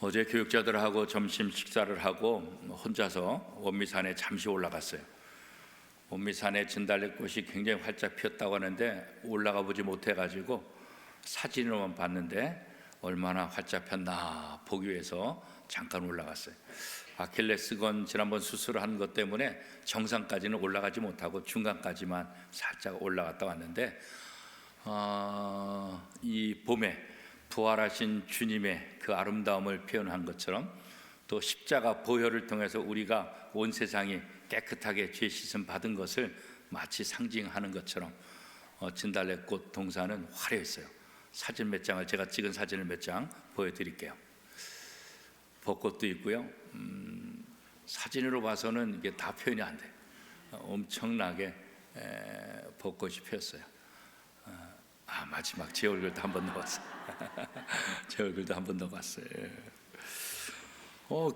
어제 교육자들하고 점심 식사를 하고 혼자서 원미산에 잠시 올라갔어요. 원미산에 진달래꽃이 굉장히 활짝 피었다고 하는데 올라가 보지 못해가지고 사진으로만 봤는데 얼마나 활짝 폈나 보기 위해서 잠깐 올라갔어요. 아킬레스건 지난번 수술을 한 것 때문에 정상까지는 올라가지 못하고 중간까지만 살짝 올라갔다 왔는데 이 봄에 부활하신 주님의 그 아름다움을 표현한 것처럼 또 십자가 보혈을 통해서 우리가 온 세상이 깨끗하게 죄 씻음 받은 것을 마치 상징하는 것처럼 진달래꽃 동산은 화려했어요. 사진 몇 장을 제가 찍은 사진을 몇 장 보여드릴게요. 벚꽃도 있고요. 사진으로 봐서는 이게 다 표현이 안 돼요. 엄청나게 벚꽃이 피었어요. 마지막 제 얼굴도 한번 넣었어요. 제 얼굴도 한번 넣어봤어요.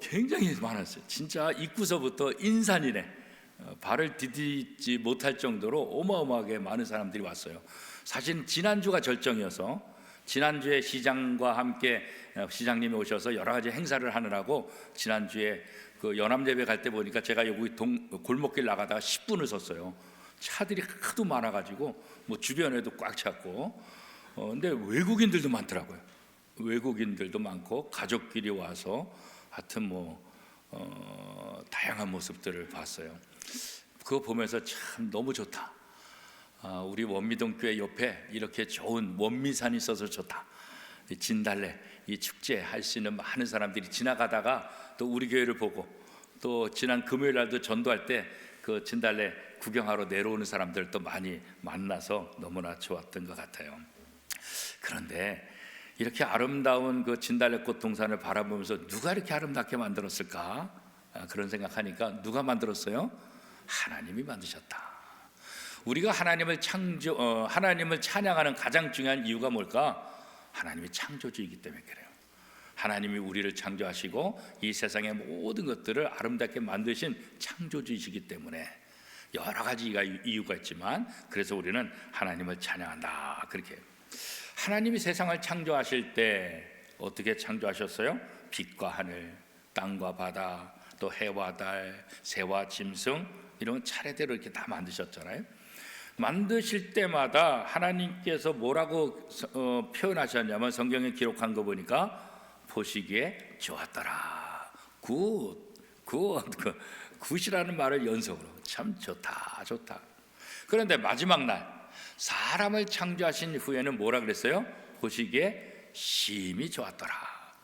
굉장히 많았어요. 진짜 입구서부터 인산이네. 발을 디디지 못할 정도로 어마어마하게 많은 사람들이 왔어요. 사실 지난주가 절정이어서 지난주에 시장과 함께 시장님이 오셔서 여러 가지 행사를 하느라고 지난주에 그 연암예배 갈 때 보니까 제가 여기 골목길 나가다가 10분을 섰어요. 차들이 하도 많아가지고 뭐 주변에도 꽉 찼고 근데 외국인들도 많더라고요. 외국인들도 많고 가족끼리 와서 하여튼 다양한 모습들을 봤어요. 그거 보면서 참 너무 좋다. 우리 원미동교회 옆에 이렇게 좋은 원미산이 있어서 좋다. 이 진달래 이 축제 할 수 있는 많은 사람들이 지나가다가 또 우리 교회를 보고 또 지난 금요일 날도 전도할 때 그 진달래 구경하러 내려오는 사람들도 많이 만나서 너무나 좋았던 것 같아요. 그런데 이렇게 아름다운 그 진달래꽃 동산을 바라보면서 누가 이렇게 아름답게 만들었을까? 그런 생각하니까 누가 만들었어요? 하나님이 만드셨다. 우리가 하나님을 찬양하는 가장 중요한 이유가 뭘까? 하나님이 창조주이기 때문에 그래요. 하나님이 우리를 창조하시고 이 세상의 모든 것들을 아름답게 만드신 창조주이시기 때문에 여러 가지 이유가 있지만 그래서 우리는 하나님을 찬양한다. 그렇게 하나님이 세상을 창조하실 때 어떻게 창조하셨어요? 빛과 하늘, 땅과 바다, 또 해와 달, 새와 짐승 이런 차례대로 이렇게 다 만드셨잖아요. 만드실 때마다 하나님께서 뭐라고 표현하셨냐면 성경에 기록한 거 보니까 보시기에 좋았더라. 굿이라는 말을 연속으로 참 좋다. 그런데 마지막 날 사람을 창조하신 후에는 뭐라 그랬어요? 보시기에 심히 좋았더라.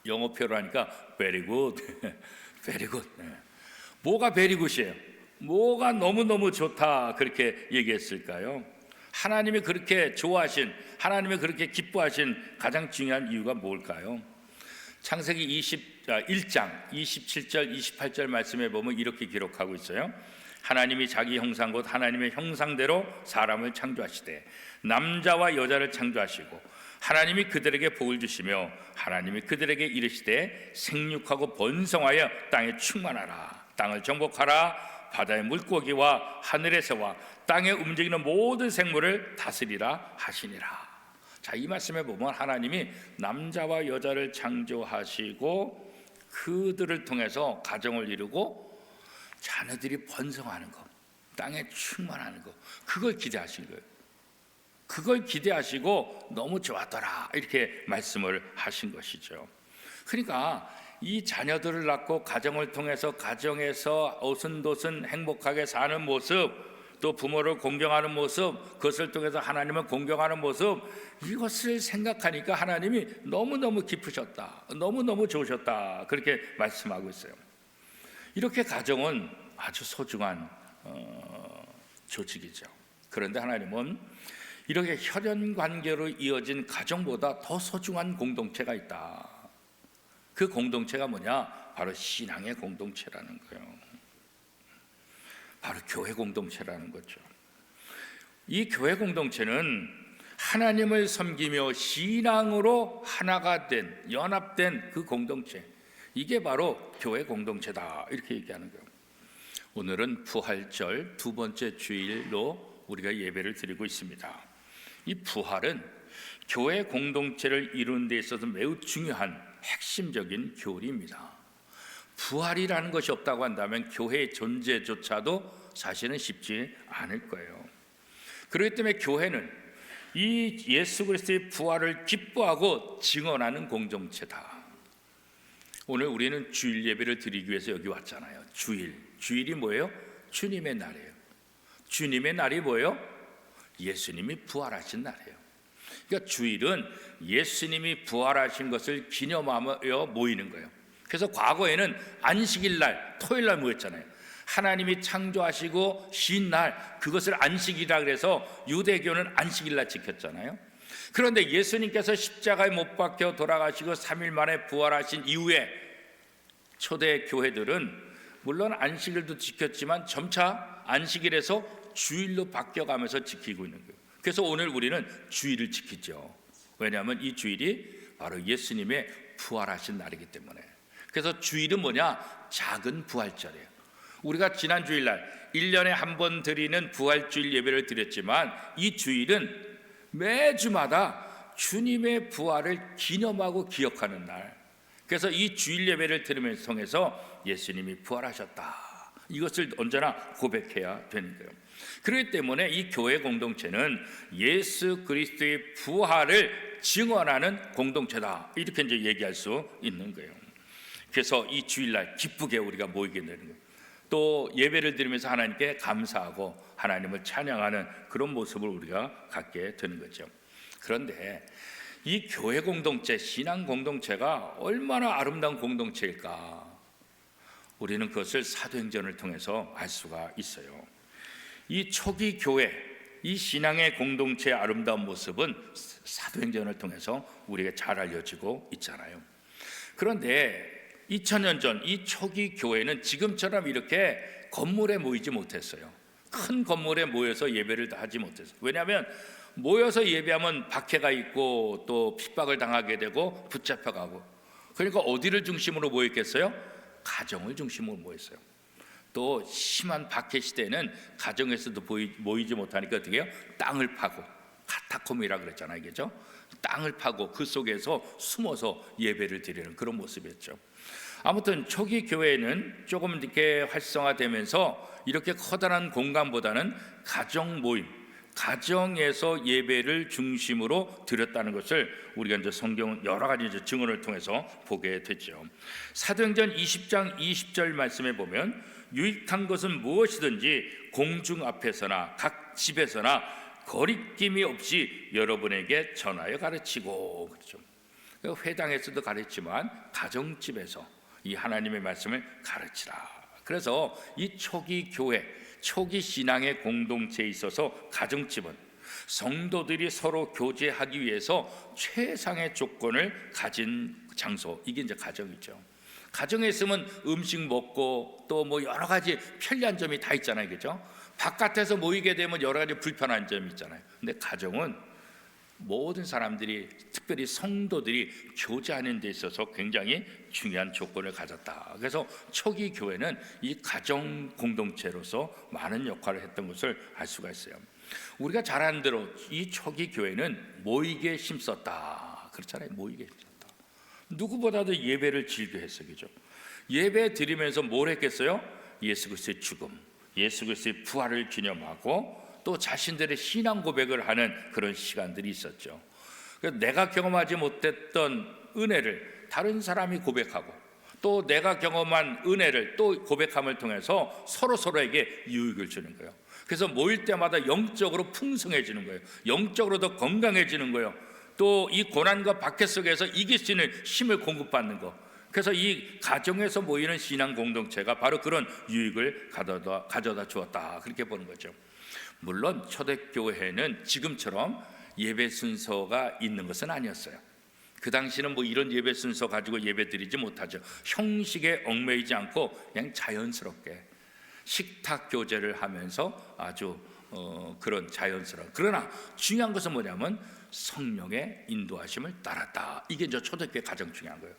영어 표현으로 하니까 very good. 뭐가 very good이에요? 뭐가 너무너무 좋다 그렇게 얘기했을까요? 하나님이 그렇게 좋아하신, 하나님이 그렇게 기뻐하신 가장 중요한 이유가 뭘까요? 창세기 1장 27절 28절 말씀에 보면 이렇게 기록하고 있어요. 하나님이 자기 형상 곧 하나님의 형상대로 사람을 창조하시되 남자와 여자를 창조하시고 하나님이 그들에게 복을 주시며 하나님이 그들에게 이르시되 생육하고 번성하여 땅에 충만하라. 땅을 정복하라. 바다의 물고기와 하늘의 새와 땅에 움직이는 모든 생물을 다스리라 하시니라. 자, 이 말씀에 보면 하나님이 남자와 여자를 창조하시고 그들을 통해서 가정을 이루고 자녀들이 번성하는 것, 땅에 충만하는 것, 그걸 기대하신 거예요. 그걸 기대하시고 너무 좋았더라 이렇게 말씀을 하신 것이죠. 그러니까 이 자녀들을 낳고 가정을 통해서 가정에서 오순도순 행복하게 사는 모습, 또 부모를 공경하는 모습, 그것을 통해서 하나님을 공경하는 모습, 이것을 생각하니까 하나님이 너무너무 기쁘셨다, 너무너무 좋으셨다 그렇게 말씀하고 있어요. 이렇게 가정은 아주 소중한 조직이죠. 그런데 하나님은 이렇게 혈연관계로 이어진 가정보다 더 소중한 공동체가 있다. 그 공동체가 뭐냐? 바로 신앙의 공동체라는 거예요. 바로 교회 공동체라는 거죠. 이 교회 공동체는 하나님을 섬기며 신앙으로 하나가 된, 연합된 그 공동체, 이게 바로 교회 공동체다 이렇게 얘기하는 거예요. 오늘은 부활절 두 번째 주일로 우리가 예배를 드리고 있습니다. 이 부활은 교회 공동체를 이루는 데 있어서 매우 중요한 핵심적인 교리입니다. 부활이라는 것이 없다고 한다면 교회의 존재조차도 사실은 쉽지 않을 거예요. 그렇기 때문에 교회는 이 예수 그리스도의 부활을 기뻐하고 증언하는 공동체다. 오늘 우리는 주일 예배를 드리기 위해서 여기 왔잖아요. 주일이 뭐예요? 주님의 날이에요. 주님의 날이 뭐예요? 예수님이 부활하신 날이에요. 그러니까 주일은 예수님이 부활하신 것을 기념하며 모이는 거예요. 그래서 과거에는 안식일 날, 토요일 날 모였잖아요. 하나님이 창조하시고 쉰 날, 그것을 안식이라 그래서 유대교는 안식일 날 지켰잖아요. 그런데 예수님께서 십자가에 못 박혀 돌아가시고 3일 만에 부활하신 이후에 초대 교회들은 물론 안식일도 지켰지만 점차 안식일에서 주일로 바뀌어가면서 지키고 있는 거예요. 그래서 오늘 우리는 주일을 지키죠. 왜냐하면 이 주일이 바로 예수님의 부활하신 날이기 때문에. 그래서 주일은 뭐냐? 작은 부활절이에요. 우리가 지난 주일날 1년에 한 번 드리는 부활주일 예배를 드렸지만 이 주일은 매주마다 주님의 부활을 기념하고 기억하는 날. 그래서 이 주일 예배를 들으면서 통해서 예수님이 부활하셨다, 이것을 언제나 고백해야 되는 거예요. 그렇기 때문에 이 교회 공동체는 예수 그리스도의 부활을 증언하는 공동체다, 이렇게 이제 얘기할 수 있는 거예요. 그래서 이 주일날 기쁘게 우리가 모이게 되는 거예요. 또 예배를 드리면서 하나님께 감사하고 하나님을 찬양하는 그런 모습을 우리가 갖게 되는 거죠. 그런데 이 교회 공동체, 신앙 공동체가 얼마나 아름다운 공동체일까? 우리는 그것을 사도행전을 통해서 알 수가 있어요. 이 초기 교회, 이 신앙의 공동체의 아름다운 모습은 사도행전을 통해서 우리에게 잘 알려지고 있잖아요. 그런데 2000년 전 이 초기 교회는 지금처럼 이렇게 건물에 모이지 못했어요. 큰 건물에 모여서 예배를 다 하지 못했어요. 왜냐하면 모여서 예배하면 박해가 있고 또 핍박을 당하게 되고 붙잡혀가고, 그러니까 어디를 중심으로 모였겠어요? 가정을 중심으로 모였어요. 또 심한 박해 시대에는 가정에서도 모이지 못하니까 어떻게 해요? 땅을 파고, 카타콤이라 그랬잖아요, 그죠? 땅을 파고 그 속에서 숨어서 예배를 드리는 그런 모습이었죠. 아무튼 초기 교회는 조금 이렇게 활성화되면서 이렇게 커다란 공간보다는 가정 모임, 가정에서 예배를 중심으로 드렸다는 것을 우리가 이제 성경 여러 가지 이제 증언을 통해서 보게 됐죠. 사도행전 20장 20절 말씀에 보면 유익한 것은 무엇이든지 공중 앞에서나 각 집에서나 거리낌이 없이 여러분에게 전하여 가르치고, 그렇죠. 회당에서도 가르치지만 가정집에서 이 하나님의 말씀을 가르치라. 그래서 이 초기 교회, 초기 신앙의 공동체에 있어서 가정집은 성도들이 서로 교제하기 위해서 최상의 조건을 가진 장소, 이게 이제 가정이죠. 가정에 있으면 음식 먹고 또 뭐 여러 가지 편리한 점이 다 있잖아요, 그죠? 바깥에서 모이게 되면 여러 가지 불편한 점이 있잖아요. 근데 가정은 모든 사람들이, 특별히 성도들이 교제하는 데 있어서 굉장히 중요한 조건을 가졌다. 그래서 초기 교회는 이 가정 공동체로서 많은 역할을 했던 것을 알 수가 있어요. 우리가 잘 아는 대로 이 초기 교회는 모이게 힘썼다, 그렇잖아요. 모이게 힘썼다. 누구보다도 예배를 즐겨했어요, 그죠? 예배 드리면서 뭘 했겠어요? 예수 그리스도의 죽음, 예수 그리스도의 부활을 기념하고 또 자신들의 신앙 고백을 하는 그런 시간들이 있었죠. 내가 경험하지 못했던 은혜를 다른 사람이 고백하고, 또 내가 경험한 은혜를 또 고백함을 통해서 서로에게 유익을 주는 거예요. 그래서 모일 때마다 영적으로 풍성해지는 거예요. 영적으로 더 건강해지는 거예요. 또 이 고난과 박해 속에서 이길 수 있는 힘을 공급받는 거. 그래서 이 가정에서 모이는 신앙 공동체가 바로 그런 유익을 가져다 주었다, 그렇게 보는 거죠. 물론 초대교회는 지금처럼 예배 순서가 있는 것은 아니었어요. 그 당시는 뭐 이런 예배 순서 가지고 예배 드리지 못하죠. 형식에 얽매이지 않고 그냥 자연스럽게 식탁 교제를 하면서 아주 그런 자연스러운, 그러나 중요한 것은 뭐냐면 성령의 인도하심을 따랐다. 이게 이제 초대교회 가장 중요한 거예요.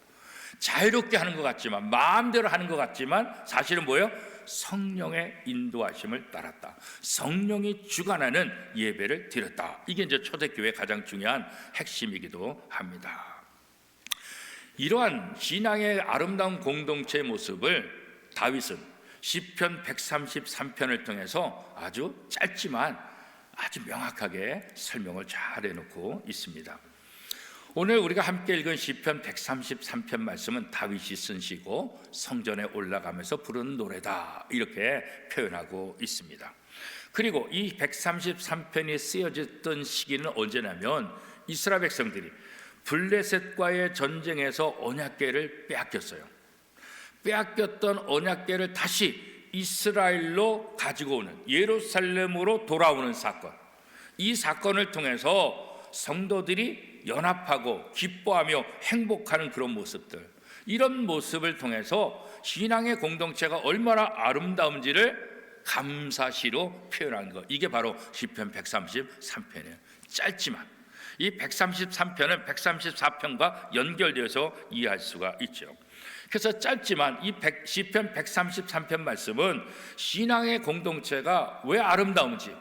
자유롭게 하는 것 같지만, 마음대로 하는 것 같지만 사실은 뭐예요? 성령의 인도하심을 따랐다. 성령이 주관하는 예배를 드렸다. 이게 이제 초대교회의 가장 중요한 핵심이기도 합니다. 이러한 신앙의 아름다운 공동체의 모습을 다윗은 시편 133편을 통해서 아주 짧지만 아주 명확하게 설명을 잘 해놓고 있습니다. 오늘 우리가 함께 읽은 시편 133편 말씀은 다윗이 쓴 시고 성전에 올라가면서 부르는 노래다, 이렇게 표현하고 있습니다. 그리고 이 133편이 쓰여졌던 시기는 언제냐면 이스라엘 백성들이 블레셋과의 전쟁에서 언약궤를 빼앗겼어요. 빼앗겼던 언약궤를 다시 이스라엘로 가지고 오는, 예루살렘으로 돌아오는 사건, 이 사건을 통해서 성도들이 연합하고 기뻐하며 행복하는 그런 모습들, 이런 모습을 통해서 신앙의 공동체가 얼마나 아름다운지를 감사시로 표현한 것, 이게 바로 시편 133편이에요. 짧지만 이 133편은 134편과 연결되어서 이해할 수가 있죠. 그래서 짧지만 이 시편 133편 말씀은 신앙의 공동체가 왜 아름다운지,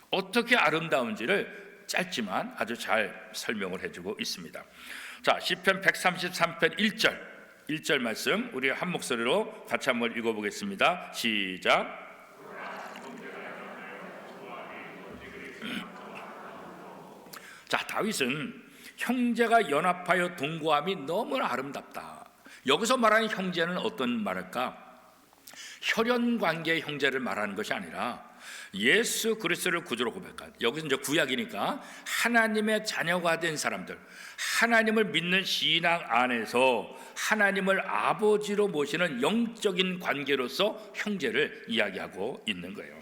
어떻게 아름다운지를 짧지만 아주 잘 설명을 해주고 있습니다. 자, 시편 133편 1절 말씀 우리 한 목소리로 같이 한번 읽어보겠습니다. 시작. 자, 다윗은 형제가 연합하여 동거함이 너무나 아름답다. 여기서 말하는 형제는 어떤 말일까? 혈연 관계의 형제를 말하는 것이 아니라 예수 그리스도를 구주로 고백한, 여기서 이제 구약이니까 하나님의 자녀가 된 사람들, 하나님을 믿는 신앙 안에서 하나님을 아버지로 모시는 영적인 관계로서 형제를 이야기하고 있는 거예요.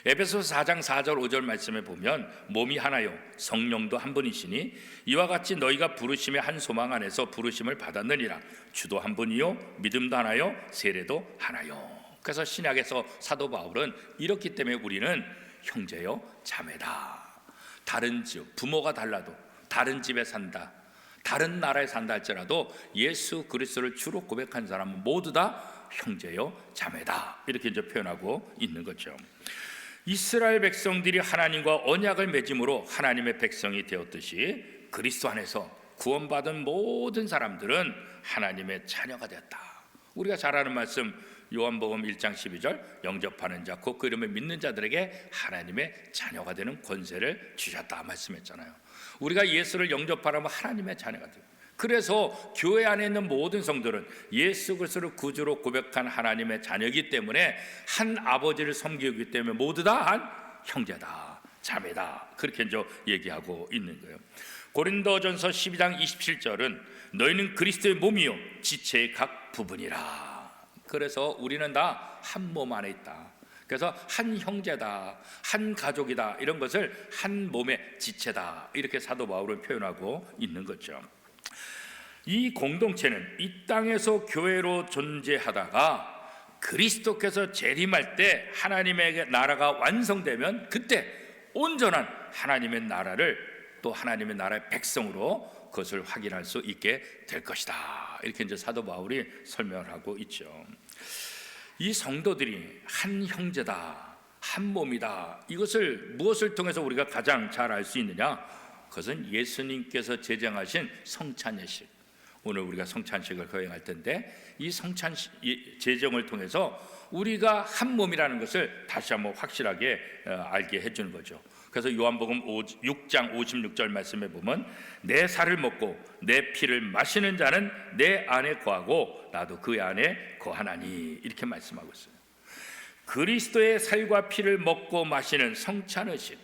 에베소서 4장 4절 5절 말씀에 보면 몸이 하나요 성령도 한 분이시니 이와 같이 너희가 부르심의 한 소망 안에서 부르심을 받았느니라. 주도 한 분이요 믿음도 하나요 세례도 하나요. 그래서 신약에서 사도 바울은 이렇기 때문에 우리는 형제요 자매다. 다른 집, 부모가 달라도 다른 집에 산다, 다른 나라에 산다 할지라도 예수 그리스도를 주로 고백한 사람은 모두 다 형제요 자매다, 이렇게 이제 표현하고 있는 거죠. 이스라엘 백성들이 하나님과 언약을 맺음으로 하나님의 백성이 되었듯이 그리스도 안에서 구원받은 모든 사람들은 하나님의 자녀가 되었다. 우리가 잘 아는 말씀 요한복음 1장 12절 영접하는 자 곧 그 이름을 믿는 자들에게 하나님의 자녀가 되는 권세를 주셨다 말씀했잖아요. 우리가 예수를 영접하라면 하나님의 자녀가 돼요. 그래서 교회 안에 있는 모든 성도는 예수 그리스도를 구주로 고백한 하나님의 자녀이기 때문에 한 아버지를 섬기기 때문에 모두 다 한 형제다, 자매다, 그렇게 이제 얘기하고 있는 거예요. 고린도전서 12장 27절은 너희는 그리스도의 몸이요 지체의 각 부분이라. 그래서 우리는 다 한 몸 안에 있다. 그래서 한 형제다, 한 가족이다, 이런 것을 한 몸의 지체다, 이렇게 사도 바울은 표현하고 있는 거죠. 이 공동체는 이 땅에서 교회로 존재하다가 그리스도께서 재림할 때 하나님의 나라가 완성되면 그때 온전한 하나님의 나라를 또 하나님의 나라의 백성으로 그것을 확인할 수 있게 될 것이다, 이렇게 이제 사도 바울이 설명을 하고 있죠. 이 성도들이 한 형제다, 한 몸이다, 이것을 무엇을 통해서 우리가 가장 잘 알 수 있느냐? 그것은 예수님께서 제정하신 성찬예식, 오늘 우리가 성찬식을 거행할 텐데 이 성찬 제정을 통해서 우리가 한 몸이라는 것을 다시 한번 확실하게 알게 해주는 거죠. 그래서 요한복음 6장 56절 말씀에 보면 내 살을 먹고 내 피를 마시는 자는 내 안에 거하고 나도 그 안에 거하나니, 이렇게 말씀하고 있어요. 그리스도의 살과 피를 먹고 마시는 성찬의식,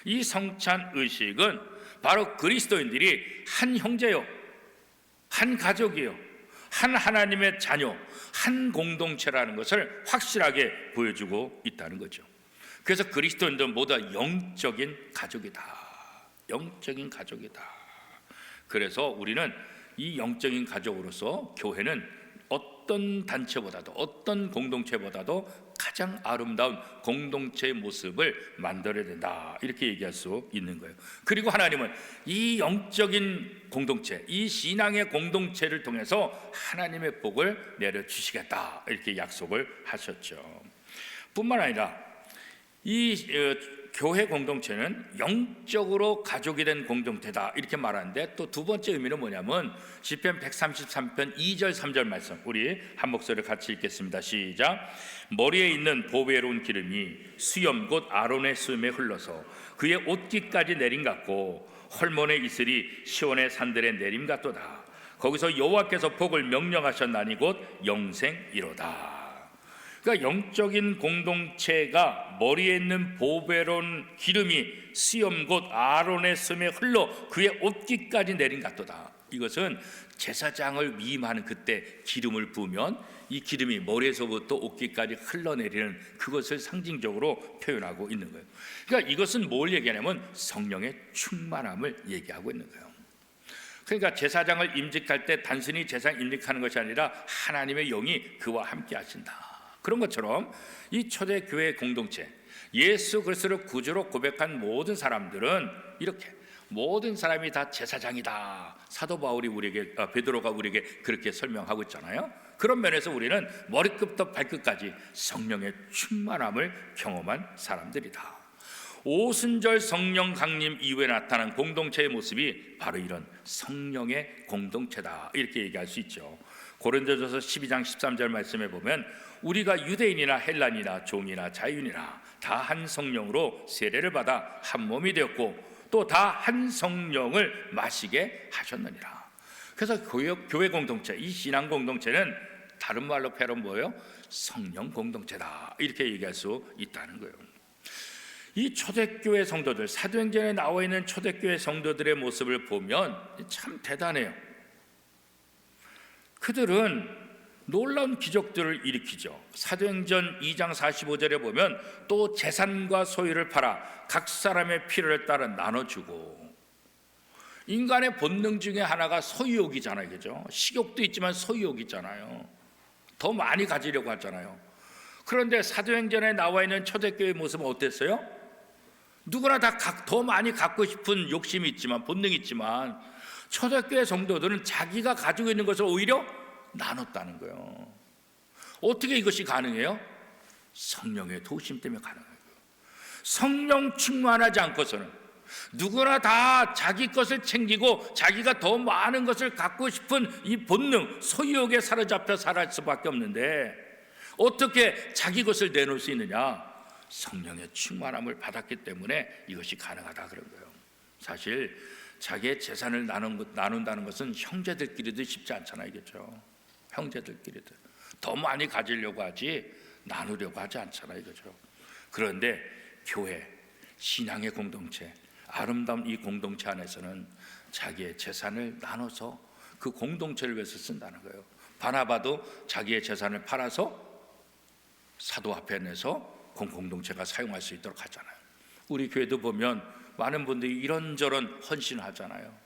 이 성찬의식은 바로 그리스도인들이 한 형제요, 한 가족이요, 한 하나님의 자녀, 한 공동체라는 것을 확실하게 보여주고 있다는 거죠. 그래서 그리스도인들은 모두 영적인 가족이다, 영적인 가족이다. 그래서 우리는 이 영적인 가족으로서 교회는 어떤 단체보다도 어떤 공동체보다도 가장 아름다운 공동체의 모습을 만들어야 된다, 이렇게 얘기할 수 있는 거예요. 그리고 하나님은 이 영적인 공동체, 이 신앙의 공동체를 통해서 하나님의 복을 내려주시겠다, 이렇게 약속을 하셨죠. 뿐만 아니라 이 교회 공동체는 영적으로 가족이 된 공동체다 이렇게 말하는데, 또 두 번째 의미는 뭐냐면 시편 133편 2절 3절 말씀, 우리 한 목소리를 같이 읽겠습니다. 시작. 머리에 있는 보배로운 기름이 수염 곧 아론의 수염에 흘러서 그의 옷깃까지 내림 같고 헐몬의 이슬이 시온의 산들에 내림 같도다. 거기서 여호와께서 복을 명령하셨나니 곧 영생이로다. 그러니까 영적인 공동체가 머리에 있는 보배로운 기름이 수염 곧 아론의 수염에 흘러 그의 옷깃까지 내린 같도다. 이것은 제사장을 위임하는 그때 기름을 부으면 이 기름이 머리에서부터 옷깃까지 흘러내리는 그것을 상징적으로 표현하고 있는 거예요. 그러니까 이것은 뭘 얘기하냐면 성령의 충만함을 얘기하고 있는 거예요. 그러니까 제사장을 임직할 때 단순히 제사장 임직하는 것이 아니라 하나님의 영이 그와 함께 하신다. 그런 것처럼 이 초대교회 공동체, 예수 그리스도를 구주로 고백한 모든 사람들은 이렇게 모든 사람이 다 제사장이다. 사도 바울이 베드로가 우리에게 그렇게 설명하고 있잖아요. 그런 면에서 우리는 머리끝부터 발끝까지 성령의 충만함을 경험한 사람들이다. 오순절 성령 강림 이후에 나타난 공동체의 모습이 바로 이런 성령의 공동체다 이렇게 얘기할 수 있죠. 고린도전서 12장 13절 말씀에 보면 우리가 유대인이나 헬란이나 종이나 자유인이나 다 한 성령으로 세례를 받아 한 몸이 되었고 또 다 한 성령을 마시게 하셨느니라. 그래서 교회 공동체, 이 신앙 공동체는 다른 말로 표현은 뭐예요? 성령 공동체다 이렇게 얘기할 수 있다는 거예요. 이 초대교회 성도들, 사도행전에 나와 있는 초대교회 성도들의 모습을 보면 참 대단해요. 그들은 놀라운 기적들을 일으키죠. 사도행전 2장 45절에 보면 또 재산과 소유를 팔아 각 사람의 필요를 따라 나눠주고, 인간의 본능 중에 하나가 소유욕이잖아요. 그죠? 식욕도 있지만 소유욕이잖아요. 더 많이 가지려고 하잖아요. 그런데 사도행전에 나와 있는 초대교회의 모습은 어땠어요? 누구나 다 더 많이 갖고 싶은 욕심이 있지만, 본능이 있지만 초대교회 성도들은 자기가 가지고 있는 것을 오히려 나눴다는 거예요. 어떻게 이것이 가능해요? 성령의 도우심 때문에 가능해요. 성령 충만하지 않고서는 누구나 다 자기 것을 챙기고 자기가 더 많은 것을 갖고 싶은 이 본능, 소유욕에 사로잡혀 살아갈 수밖에 없는데 어떻게 자기 것을 내놓을 수 있느냐? 성령의 충만함을 받았기 때문에 이것이 가능하다 그런 거예요. 사실 자기의 재산을 나눈다는 것은 형제들끼리도 쉽지 않잖아요. 그렇죠? 형제들끼리도 더 많이 가지려고 하지 나누려고 하지 않잖아요. 그렇죠? 그런데 교회, 신앙의 공동체, 아름다운 이 공동체 안에서는 자기의 재산을 나눠서 그 공동체를 위해서 쓴다는 거예요. 바나바도 자기의 재산을 팔아서 사도 앞에 내서 공동체가 사용할 수 있도록 하잖아요. 우리 교회도 보면 많은 분들이 이런저런 헌신을 하잖아요.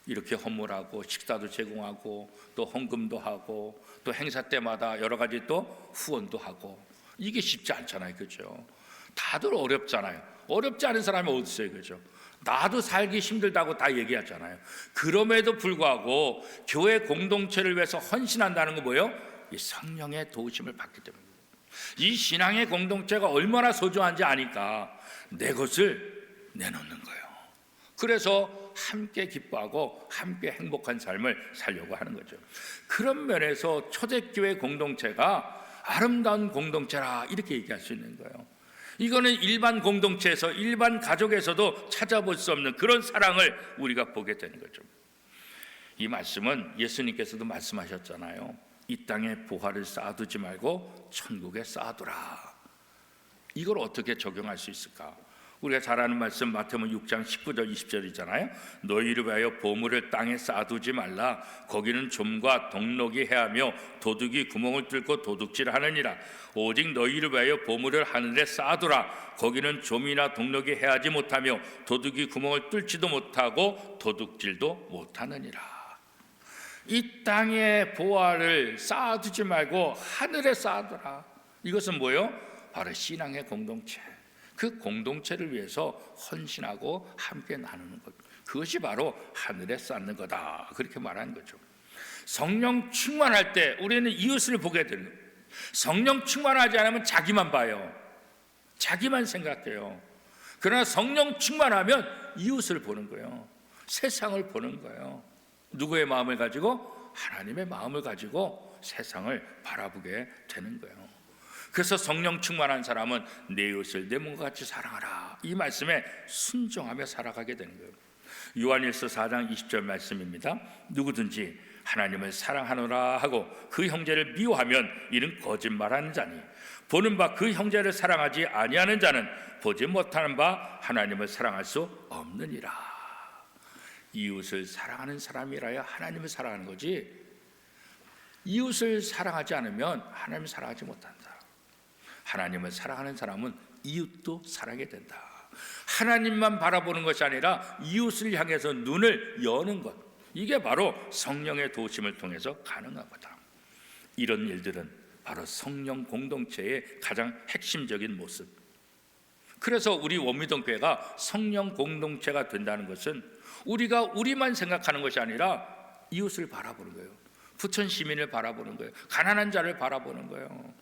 이렇게 헌물하고 식사도 제공하고 또 헌금도 하고 또 행사 때마다 여러 가지 또 후원도 하고, 이게 쉽지 않잖아요. 그죠? 다들 어렵잖아요. 어렵지 않은 사람이 어디 있어요. 그죠? 나도 살기 힘들다고 다 얘기하잖아요. 그럼에도 불구하고 교회 공동체를 위해서 헌신한다는 건 뭐예요? 이 성령의 도우심을 받기 때문입니다. 이 신앙의 공동체가 얼마나 소중한지 아니까 내 것을 내놓는 거예요. 그래서 함께 기뻐하고 함께 행복한 삶을 살려고 하는 거죠. 그런 면에서 초대교회 공동체가 아름다운 공동체라 이렇게 얘기할 수 있는 거예요. 이거는 일반 공동체에서, 일반 가족에서도 찾아볼 수 없는 그런 사랑을 우리가 보게 되는 거죠. 이 말씀은 예수님께서도 말씀하셨잖아요. 이 땅에 보화를 쌓아두지 말고 천국에 쌓아두라. 이걸 어떻게 적용할 수 있을까? 우리가 잘 아는 말씀 마태복음 6장 19절 20절이잖아요. 너희를 위하여 보물을 땅에 쌓아두지 말라. 거기는 좀과 동록이 해하며 도둑이 구멍을 뚫고 도둑질하느니라. 오직 너희를 위하여 보물을 하늘에 쌓아두라. 거기는 좀이나 동록이 해하지 못하며 도둑이 구멍을 뚫지도 못하고 도둑질도 못하느니라. 이 땅에 보화를 쌓아두지 말고 하늘에 쌓아두라. 이것은 뭐예요? 바로 신앙의 공동체. 그 공동체를 위해서 헌신하고 함께 나누는 것, 그것이 바로 하늘에 쌓는 거다 그렇게 말하는 거죠. 성령 충만할 때 우리는 이웃을 보게 되는 거예요. 성령 충만하지 않으면 자기만 봐요. 자기만 생각해요. 그러나 성령 충만하면 이웃을 보는 거예요. 세상을 보는 거예요. 누구의 마음을 가지고? 하나님의 마음을 가지고 세상을 바라보게 되는 거예요. 그래서 성령 충만한 사람은 내 이웃을 내 몸과 같이 사랑하라, 이 말씀에 순종하며 살아가게 되는 거예요. 요한일서 4장 20절 말씀입니다. 누구든지 하나님을 사랑하노라 하고 그 형제를 미워하면 이는 거짓말하는 자니 보는 바 그 형제를 사랑하지 아니하는 자는 보지 못하는 바 하나님을 사랑할 수 없느니라. 이웃을 사랑하는 사람이라야 하나님을 사랑하는 거지, 이웃을 사랑하지 않으면 하나님을 사랑하지 못한다. 하나님을 사랑하는 사람은 이웃도 사랑하게 된다. 하나님만 바라보는 것이 아니라 이웃을 향해서 눈을 여는 것, 이게 바로 성령의 도우심을 통해서 가능한 거다. 이런 일들은 바로 성령 공동체의 가장 핵심적인 모습. 그래서 우리 원미동교회가 성령 공동체가 된다는 것은 우리가 우리만 생각하는 것이 아니라 이웃을 바라보는 거예요. 부천 시민을 바라보는 거예요. 가난한 자를 바라보는 거예요.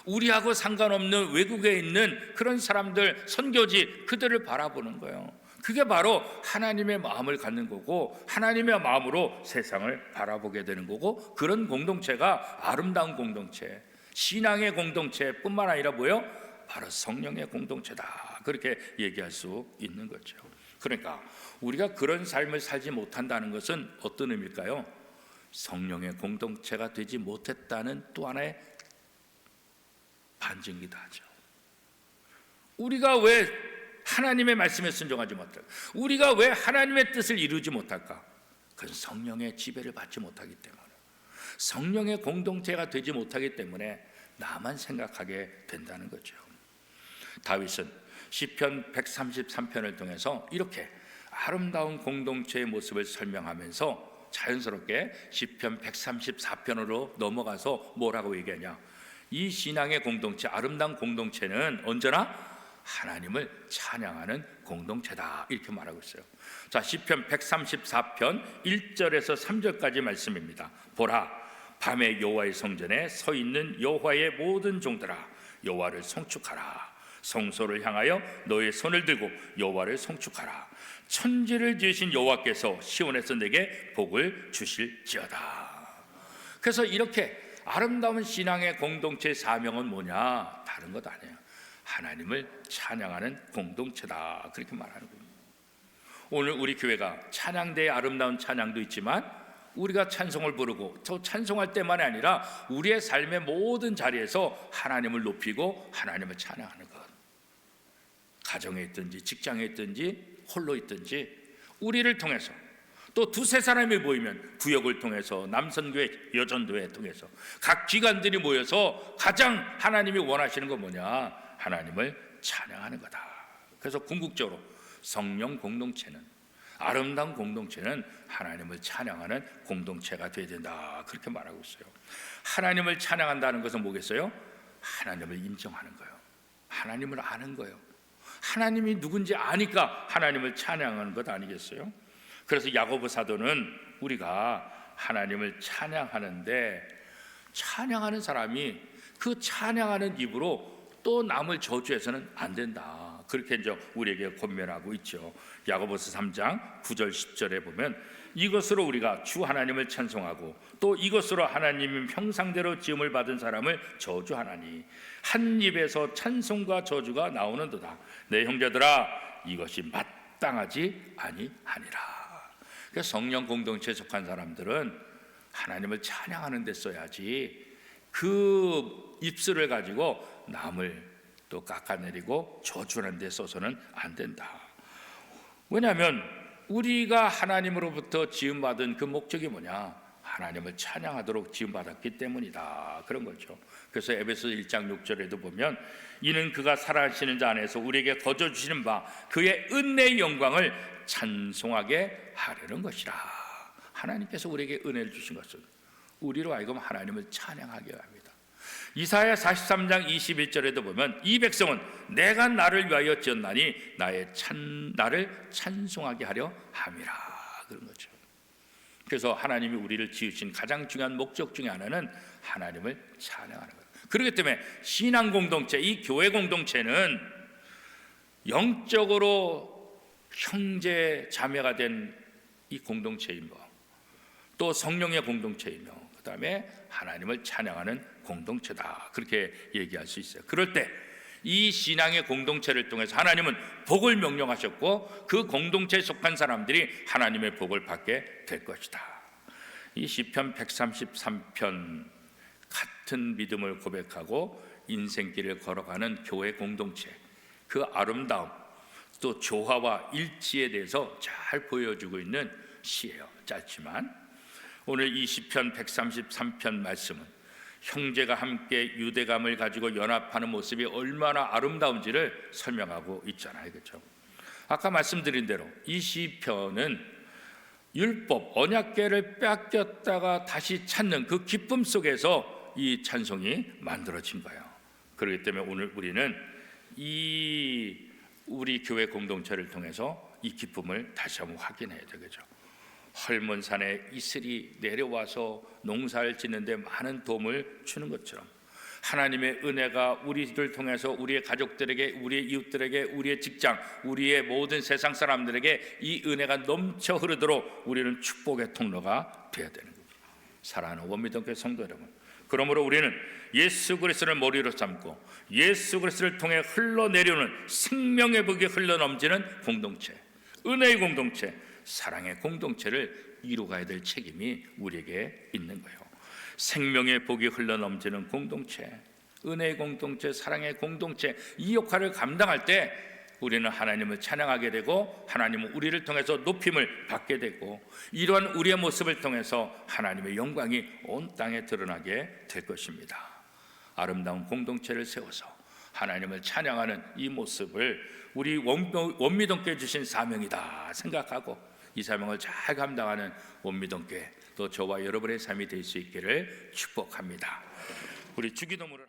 우리하고 상관없는 외국에 있는 그런 사람들, 선교지, 그들을 바라보는 거예요. 그게 바로 하나님의 마음을 갖는 거고 하나님의 마음으로 세상을 바라보게 되는 거고, 그런 공동체가 아름다운 공동체, 신앙의 공동체뿐만 아니라 뭐예요? 바로 성령의 공동체다, 그렇게 얘기할 수 있는 거죠. 그러니까 우리가 그런 삶을 살지 못한다는 것은 어떤 의미일까요? 성령의 공동체가 되지 못했다는 또 하나의 반증이기도 하죠. 우리가 왜 하나님의 말씀에 순종하지 못할까? 우리가 왜 하나님의 뜻을 이루지 못할까? 그건 성령의 지배를 받지 못하기 때문에, 성령의 공동체가 되지 못하기 때문에 나만 생각하게 된다는 거죠. 다윗은 시편 133편을 통해서 이렇게 아름다운 공동체의 모습을 설명하면서 자연스럽게 시편 134편으로 넘어가서 뭐라고 얘기하냐? 이 신앙의 공동체, 아름다운 공동체는 언제나 하나님을 찬양하는 공동체다, 이렇게 말하고 있어요. 자, 시편 134편 1절에서 3절까지 말씀입니다. 보라, 밤에 여호와의 성전에 서 있는 여호와의 모든 종들아, 여호와를 송축하라. 성소를 향하여 너의 손을 들고 여호와를 송축하라. 천지를 지으신 여호와께서 시온에서 내게 복을 주실지어다. 그래서 이렇게 아름다운 신앙의 공동체의 사명은 뭐냐? 다른 것 아니에요. 하나님을 찬양하는 공동체다, 그렇게 말하는 겁니다. 오늘 우리 교회가 찬양대의 아름다운 찬양도 있지만 우리가 찬송을 부르고 저 찬송할 때만이 아니라 우리의 삶의 모든 자리에서 하나님을 높이고 하나님을 찬양하는 것, 가정에 있든지 직장에 있든지 홀로 있든지 우리를 통해서, 또 두세 사람이 모이면 구역을 통해서, 남선교회, 여전도회 통해서 각 기관들이 모여서 가장 하나님이 원하시는 건 뭐냐? 하나님을 찬양하는 거다. 그래서 궁극적으로 성령 공동체는, 아름다운 공동체는 하나님을 찬양하는 공동체가 되어야 된다, 그렇게 말하고 있어요. 하나님을 찬양한다는 것은 뭐겠어요? 하나님을 인정하는 거예요. 하나님을 아는 거예요. 하나님이 누군지 아니까 하나님을 찬양하는 것 아니겠어요? 그래서 야고보 사도는 우리가 하나님을 찬양하는데, 찬양하는 사람이 그 찬양하는 입으로 또 남을 저주해서는 안 된다, 그렇게 이제 우리에게 권면하고 있죠. 야고보서 3장 9절 10절에 보면 이것으로 우리가 주 하나님을 찬송하고 또 이것으로 하나님 형상대로 지음을 받은 사람을 저주하나니 한 입에서 찬송과 저주가 나오는도다. 내 형제들아, 이것이 마땅하지 아니하니라. 그래서 성령 공동체에 속한 사람들은 하나님을 찬양하는 데 써야지 그 입술을 가지고 남을 또 깎아내리고 저주하는 데 써서는 안 된다. 왜냐하면 우리가 하나님으로부터 지음받은 그 목적이 뭐냐? 하나님을 찬양하도록 지음받았기 때문이다, 그런 거죠. 그래서 에베소 1장 6절에도 보면 이는 그가 살아계시는 자 안에서 우리에게 거저 주시는 바 그의 은혜의 영광을 찬송하게 하려는 것이라. 하나님께서 우리에게 은혜를 주신 것은 우리로 하여금 하나님을 찬양하게 합니다. 이사야 43장 21절에도 보면 이 백성은 내가 나를 위하여 지었나니 나를 찬송하게 하려 함이라, 그런 거죠. 그래서 하나님이 우리를 지으신 가장 중요한 목적 중에 하나는 하나님을 찬양하는 거예요. 그렇기 때문에 신앙 공동체, 이 교회 공동체는 영적으로 형제 자매가 된 이 공동체이며 또 성령의 공동체이며 그 다음에 하나님을 찬양하는 공동체다, 그렇게 얘기할 수 있어요. 그럴 때 이 신앙의 공동체를 통해서 하나님은 복을 명령하셨고 그 공동체에 속한 사람들이 하나님의 복을 받게 될 것이다. 이 시편 133편, 같은 믿음을 고백하고 인생길을 걸어가는 교회 공동체, 그 아름다움 또 조화와 일치에 대해서 잘 보여주고 있는 시예요. 짧지만 오늘 이 시편 133편 말씀은 형제가 함께 유대감을 가지고 연합하는 모습이 얼마나 아름다운지를 설명하고 있잖아요. 그렇죠? 아까 말씀드린 대로 이 시편은 율법, 언약궤를 뺏겼다가 다시 찾는 그 기쁨 속에서 이 찬송이 만들어진 거예요. 그렇기 때문에 오늘 우리는 우리 교회 공동체를 통해서 이 기쁨을 다시 한번 확인해야 되겠죠. 헐몬산에 이슬이 내려와서 농사를 짓는데 많은 도움을 주는 것처럼 하나님의 은혜가 우리를 통해서 우리의 가족들에게, 우리의 이웃들에게, 우리의 직장, 우리의 모든 세상 사람들에게 이 은혜가 넘쳐 흐르도록 우리는 축복의 통로가 되어야 되는 겁니다. 사랑하는 원미동교회 성도 여러분, 그러므로 우리는 예수 그리스도를 머리로 삼고 예수 그리스도를 통해 흘러내려오는 생명의 복이 흘러넘치는 공동체, 은혜의 공동체, 사랑의 공동체를 이루어가야 될 책임이 우리에게 있는 거예요. 생명의 복이 흘러넘치는 공동체, 은혜의 공동체, 사랑의 공동체, 이 역할을 감당할 때 우리는 하나님을 찬양하게 되고 하나님은 우리를 통해서 높임을 받게 되고 이러한 우리의 모습을 통해서 하나님의 영광이 온 땅에 드러나게 될 것입니다. 아름다운 공동체를 세워서 하나님을 찬양하는 이 모습을 우리 원미동교회 주신 사명이다 생각하고 이 사명을 잘 감당하는 원미동교회, 또 저와 여러분의 삶이 될 수 있기를 축복합니다. 우리 주기도문을